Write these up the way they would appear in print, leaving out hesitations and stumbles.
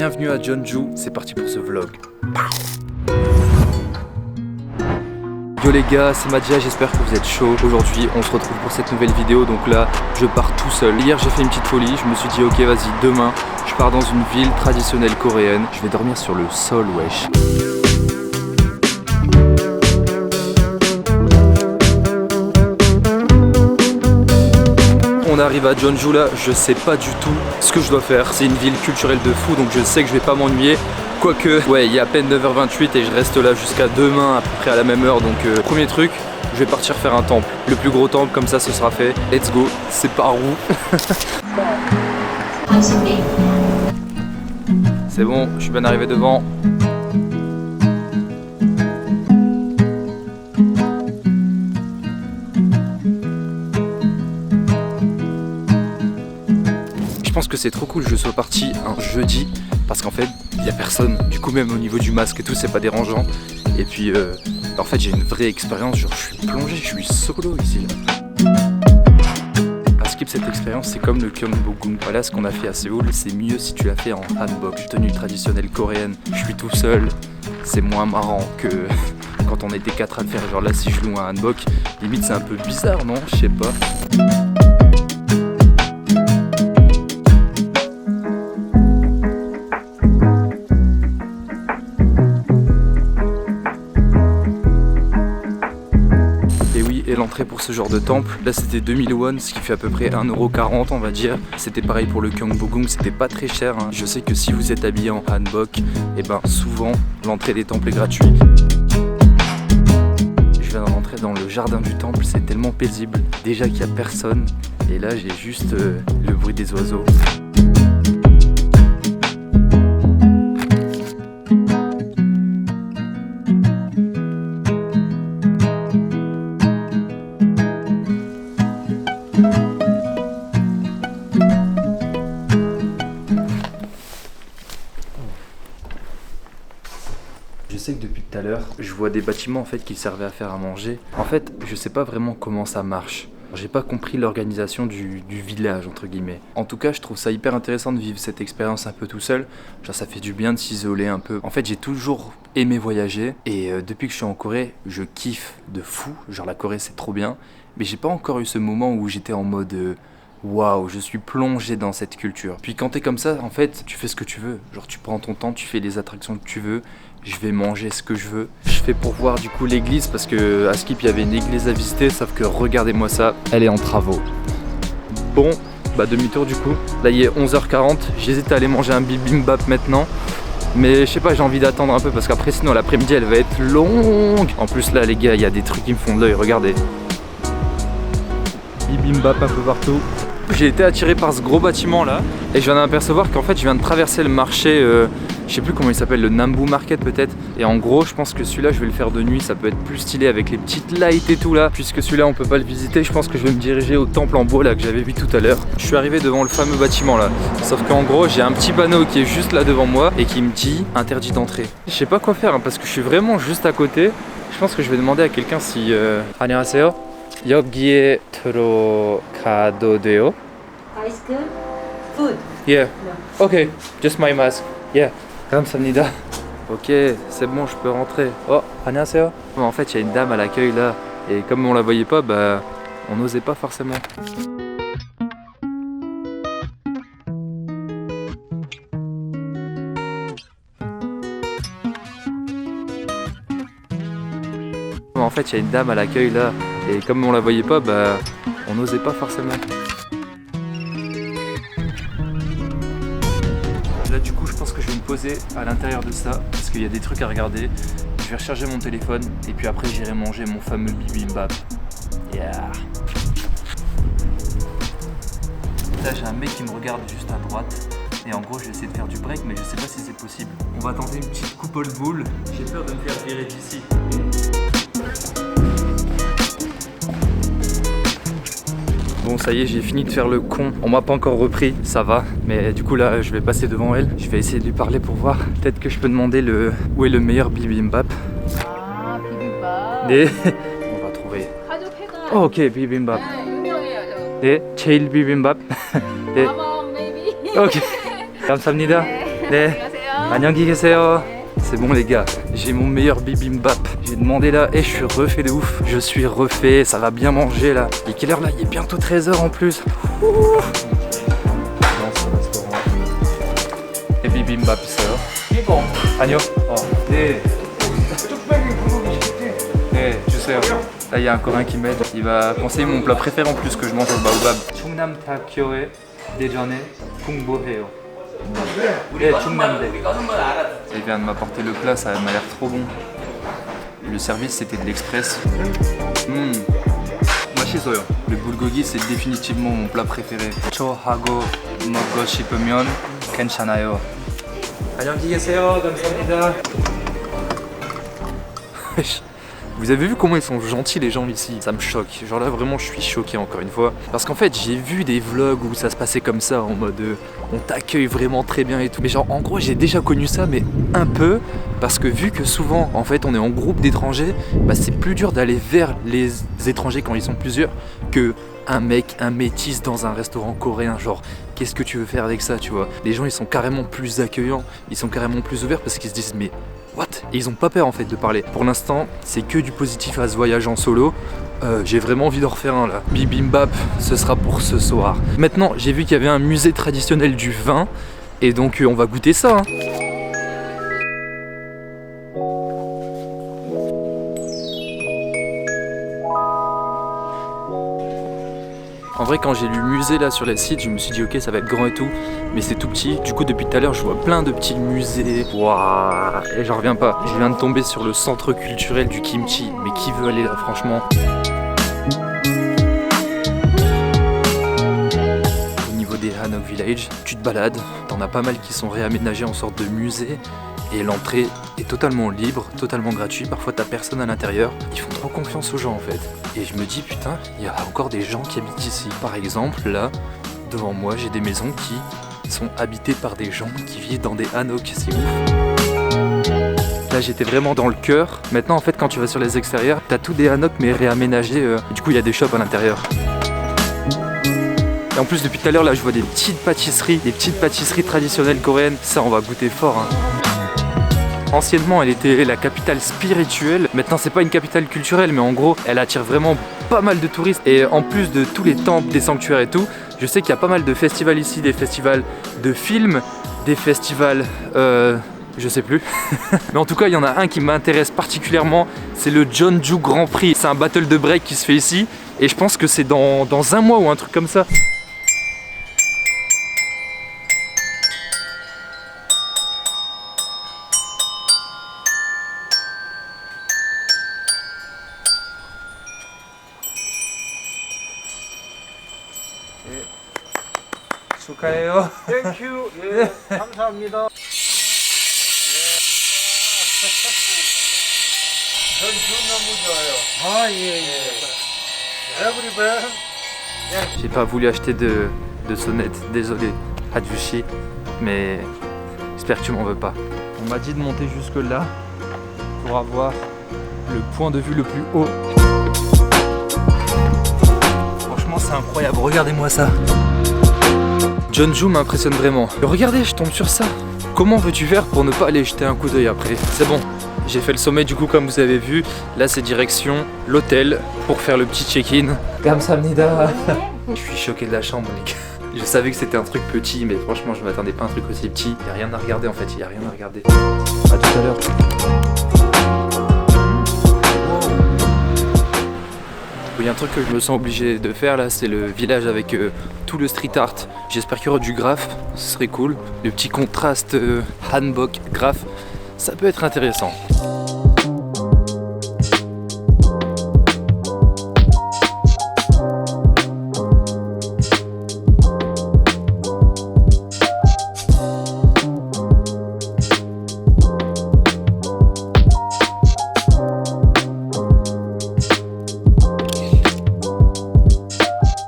Bienvenue à Jeonju, c'est parti pour ce vlog. Yo les gars, c'est Madja, j'espère que vous êtes chauds. Aujourd'hui on se retrouve pour cette nouvelle vidéo, donc là je pars tout seul. Hier j'ai fait une petite folie, je me suis dit ok vas-y demain je pars dans une ville traditionnelle coréenne. Je vais dormir sur le sol wesh. On arrive à Jeonju là, je sais pas du tout ce que je dois faire. C'est une ville culturelle de fou donc je sais que je vais pas m'ennuyer. Quoique, ouais, il est à peine 9h28 et je reste là jusqu'à demain à peu près à la même heure. Donc premier truc, je vais partir faire un temple. Le plus gros temple, comme ça ce sera fait. Let's go, c'est par où? C'est bon, je suis bien arrivé devant. Je pense que c'est trop cool que je sois parti un jeudi parce qu'en fait il n'y a personne, du coup même au niveau du masque et tout c'est pas dérangeant et puis en fait j'ai une vraie expérience, genre je suis plongé, je suis solo ici là. À skip cette expérience c'est comme le Gyeongbokgung. Voilà ce qu'on a fait à Séoul, c'est mieux si tu l'as fait en hanbok, tenue traditionnelle coréenne. Je suis tout seul, c'est moins marrant que quand on était 4 à le faire, genre là si je loue un hanbok, limite c'est un peu bizarre non, je sais pas. Et l'entrée pour ce genre de temple, là c'était 2000 won, ce qui fait à peu près 1,40 € on va dire. C'était pareil pour le Gyeongbokgung, c'était pas très cher hein. Je sais que si vous êtes habillé en hanbok, et ben souvent l'entrée des temples est gratuite. Je viens de rentrer dans le jardin du temple, c'est tellement paisible. Déjà qu'il y a personne, et là j'ai juste le bruit des oiseaux. Je sais que depuis tout à l'heure, je vois des bâtiments en fait qui servaient à faire à manger. En fait, je sais pas vraiment comment ça marche. J'ai pas compris l'organisation du village entre guillemets. En tout cas, je trouve ça hyper intéressant de vivre cette expérience un peu tout seul. Genre ça fait du bien de s'isoler un peu. En fait, j'ai toujours aimé voyager et depuis que je suis en Corée, je kiffe de fou. Genre la Corée c'est trop bien. Mais j'ai pas encore eu ce moment où j'étais en mode waouh, je suis plongé dans cette culture. Puis quand t'es comme ça, en fait, tu fais ce que tu veux. Genre tu prends ton temps, tu fais les attractions que tu veux. Je vais manger ce que je veux. Je fais pour voir du coup l'église parce que à Skip il y avait une église à visiter, sauf que regardez-moi ça, elle est en travaux. Bon, bah demi-tour du coup. Là il est 11h40, j'hésite à aller manger un bibimbap maintenant. Mais je sais pas, j'ai envie d'attendre un peu parce qu'après sinon l'après-midi elle va être longue. En plus là les gars, il y a des trucs qui me font de l'œil, regardez. Bibimbap un peu partout. J'ai été attiré par ce gros bâtiment là et je viens d'apercevoir qu'en fait je viens de traverser le marché, je sais plus comment il s'appelle, le Nambu Market peut-être. Et en gros je pense que celui-là je vais le faire de nuit, ça peut être plus stylé avec les petites lights et tout là. Puisque celui-là on peut pas le visiter, je pense que je vais me diriger au temple en bois là que j'avais vu tout à l'heure. Je suis arrivé devant le fameux bâtiment là, sauf qu'en gros j'ai un petit panneau qui est juste là devant moi et qui me dit interdit d'entrée. Je sais pas quoi faire hein, parce que je suis vraiment juste à côté. Je pense que je vais demander à quelqu'un si... 안녕하세요. 여기에 들어가도 돼요? Ice cream? Food? Yeah. Okay, just my mask. Yeah. 감사합니다. Ok, c'est bon, je peux rentrer. Oh, 안녕하세요. En fait, il y a une dame à l'accueil là, et comme on la voyait pas, bah, on n'osait pas forcément. En fait, il y a une dame à l'accueil là, et comme on la voyait pas, bah, on n'osait pas forcément. Là, du coup, je pense que je vais me poser à l'intérieur de ça, parce qu'il y a des trucs à regarder. Je vais recharger mon téléphone, et puis après, j'irai manger mon fameux bibimbap. Yeah. Là, j'ai un mec qui me regarde juste à droite. Et en gros, je vais essayer de faire du break, mais je sais pas si c'est possible. On va tenter une petite couple boule. J'ai peur de me faire virer d'ici. Bon ça y est, j'ai fini de faire le con. On m'a pas encore repris, ça va. Mais du coup là, je vais passer devant elle. Je vais essayer de lui parler pour voir. Peut-être que je peux demander où est le meilleur bibimbap. Ah, bibimbap. 네. On va trouver. Oh, ok, bibimbap. 네, 제일 비빔밥. 네. maybe. 오케이. 감사합니다. 네. 안녕히 계세요. C'est bon les gars, j'ai mon meilleur bibimbap. J'ai demandé là et je suis refait de ouf. Je suis refait, ça va bien manger là. Et quelle heure là? Il est bientôt 13h en plus. Ouh. Et bibimbap 있어요? 이거 아니요. 네. 네, 주세요. Là il y a un Coréen qui m'aide. Il va conseiller mon plat préféré en plus que je mange au baobab. 충남대학교에 대전에 공부해요. 네, 충남대. Il vient de m'apporter le plat, ça m'a l'air trop bon. Le service c'était de l'express. 맛있어요. Le bulgogi c'est définitivement mon plat préféré. 좋아하고 먹고 싶으면 괜찮아요. 안녕히 계세요. 감사합니다. Vous avez vu comment ils sont gentils les gens ici? Ça me choque, genre là vraiment je suis choqué encore une fois. Parce qu'en fait j'ai vu des vlogs où ça se passait comme ça en mode on t'accueille vraiment très bien et tout. Mais genre en gros j'ai déjà connu ça mais un peu. Parce que vu que souvent en fait on est en groupe d'étrangers, bah c'est plus dur d'aller vers les étrangers quand ils sont plusieurs que un mec, un métis dans un restaurant coréen. Genre qu'est-ce que tu veux faire avec ça tu vois? Les gens ils sont carrément plus accueillants, ils sont carrément plus ouverts parce qu'ils se disent mais what? Et ils ont pas peur en fait de parler. Pour l'instant, c'est que du positif à ce voyage en solo. J'ai vraiment envie d'en refaire un là. Bibimbap, ce sera pour ce soir. Maintenant, j'ai vu qu'il y avait un musée traditionnel du vin. Et donc on va goûter ça. Hein. En vrai quand j'ai lu musée là sur les sites, je me suis dit ok ça va être grand et tout, mais c'est tout petit. Du coup depuis tout à l'heure je vois plein de petits musées. Waouh. Et j'en reviens pas. Je viens de tomber sur le centre culturel du kimchi. Mais qui veut aller là franchement? Au niveau des Hanok Village, tu te balades, t'en as pas mal qui sont réaménagés en sorte de musée. Et l'entrée est totalement libre, totalement gratuite. Parfois t'as personne à l'intérieur. Ils font trop confiance aux gens en fait. Et je me dis putain, il y a encore des gens qui habitent ici. Par exemple là, devant moi j'ai des maisons qui sont habitées par des gens qui vivent dans des hanoks. C'est ouf. Là j'étais vraiment dans le cœur. Maintenant en fait quand tu vas sur les extérieurs, t'as tous des hanoks mais réaménagés. Du coup il y a des shops à l'intérieur. Et en plus depuis tout à l'heure là je vois des petites pâtisseries traditionnelles coréennes. Ça on va goûter fort hein. Anciennement, elle était la capitale spirituelle. Maintenant, c'est pas une capitale culturelle, mais en gros, elle attire vraiment pas mal de touristes. Et en plus de tous les temples, des sanctuaires et tout, je sais qu'il y a pas mal de festivals ici, des festivals de films, des festivals, je sais plus. Mais en tout cas, il y en a un qui m'intéresse particulièrement, c'est le Jeonju Grand Prix. C'est un battle de break qui se fait ici, et je pense que c'est dans un mois ou un truc comme ça. 축하해요. 땡큐. 예, 감사합니다. 전 너무 좋아요. 아, 예, 예. Everybody. J'ai pas voulu acheter de sonnette, désolé, Hadjushi, mais j'espère que tu m'en veux pas. On m'a dit de monter jusque là pour avoir le point de vue le plus haut. Franchement c'est incroyable, regardez-moi ça. Jeonju m'impressionne vraiment. Regardez, je tombe sur ça. Comment veux-tu faire pour ne pas aller jeter un coup d'œil après? C'est bon, j'ai fait le sommet du coup comme vous avez vu. Là c'est direction l'hôtel pour faire le petit check-in. Kamsahamnida. Je suis choqué de la chambre les gars. Je savais que c'était un truc petit mais franchement je m'attendais pas à un truc aussi petit. Il n'y a rien à regarder en fait, il n'y a rien à regarder. A tout à l'heure. Il y a un truc que je me sens obligé de faire là, c'est le village avec tout le street art. J'espère qu'il y aura du graphe, ce serait cool. Le petit contraste hanbok graphe, ça peut être intéressant.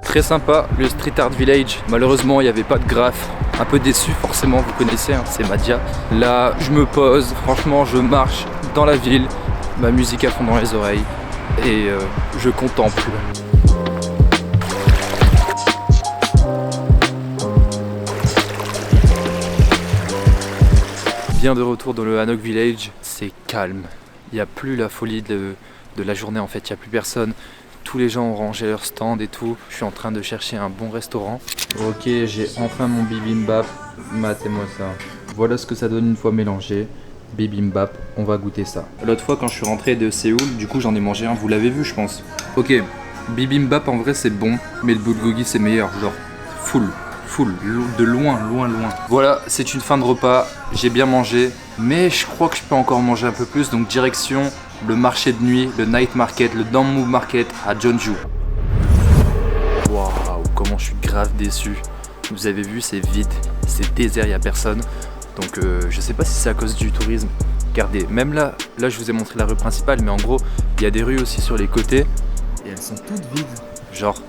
Très sympa le Street Art Village. Malheureusement il n'y avait pas de graphe. Un peu déçu forcément, vous connaissez, hein, c'est Madia. Là je me pose, franchement je marche dans la ville, ma musique à fond dans les oreilles et je contemple. bien de retour dans le Hanok Village. C'est calme. Il n'y a plus la folie de la journée en fait. Il n'y a plus personne. Tous les gens ont rangé leur stand et tout. Je suis en train de chercher un bon restaurant. Ok, j'ai enfin mon bibimbap. Matez-moi ça. Voilà ce que ça donne une fois mélangé. Bibimbap, on va goûter ça. L'autre fois quand je suis rentré de Séoul, du coup j'en ai mangé un, vous l'avez vu je pense. Ok, bibimbap en vrai c'est bon, mais le bulgogi c'est meilleur, genre full, de loin. Voilà, c'est une fin de repas, j'ai bien mangé, mais je crois que je peux encore manger un peu plus, donc direction le marché de nuit, le night market, le Dangmu Market à Jeonju. Waouh, comment je suis grave déçu. Vous avez vu, c'est vide, c'est désert, il n'y a personne. Donc je sais pas si c'est à cause du tourisme. Regardez, même là je vous ai montré la rue principale, mais en gros, il y a des rues aussi sur les côtés. Et elles sont toutes vides. Genre,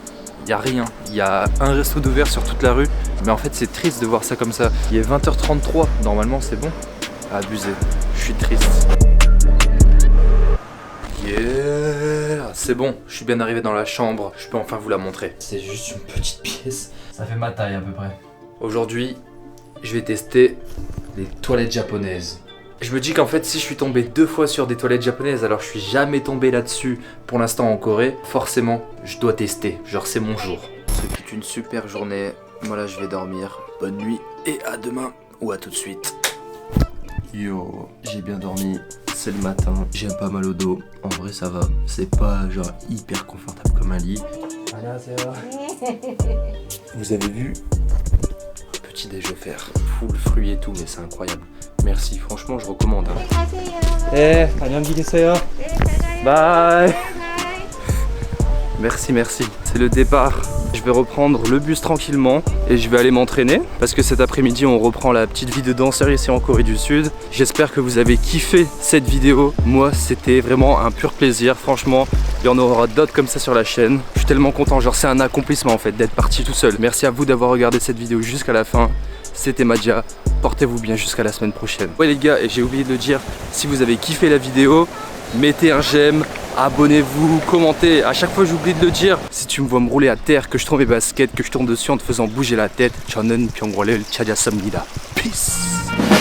il n'y a rien. Il y a un resto d'ouvert sur toute la rue. Mais en fait, c'est triste de voir ça comme ça. Il est 20h33, normalement c'est bon. Abusé, je suis triste. Yeah, c'est bon, je suis bien arrivé dans la chambre. Je peux enfin vous la montrer. C'est juste une petite pièce. Ça fait ma taille à peu près. Aujourd'hui, je vais tester les toilettes japonaises. Je me dis qu'en fait si je suis tombé 2 fois sur des toilettes japonaises alors je suis jamais tombé là-dessus pour l'instant en Corée, forcément je dois tester, genre c'est mon jour. Ce fut une super journée, moi là je vais dormir, bonne nuit et à demain ou à tout de suite. Yo, j'ai bien dormi, c'est le matin, j'ai pas mal au dos, en vrai ça va, c'est pas genre hyper confortable comme un lit. Vous avez vu ? Petit déj offert, full fruits et tout, mais c'est incroyable. Merci, franchement, je recommande. Eh, 안녕히 계세요. Bye. Merci. C'est le départ. Je vais reprendre le bus tranquillement et je vais aller m'entraîner parce que cet après-midi on reprend la petite vie de danseur ici en Corée du Sud. J'espère que vous avez kiffé cette vidéo. Moi c'était vraiment un pur plaisir, franchement. Il y en aura d'autres comme ça sur la chaîne. Je suis tellement content, genre c'est un accomplissement en fait d'être parti tout seul. Merci à vous d'avoir regardé cette vidéo jusqu'à la fin. C'était Madja, portez-vous bien jusqu'à la semaine prochaine. Ouais les gars, et j'ai oublié de le dire, si vous avez kiffé la vidéo, mettez un j'aime, abonnez-vous, commentez. À chaque fois j'oublie de le dire. Si tu me vois me rouler à terre, que je tombe mes baskets, que je tourne dessus en te faisant bouger la tête, 저는 병원을 찾았습니다. Peace.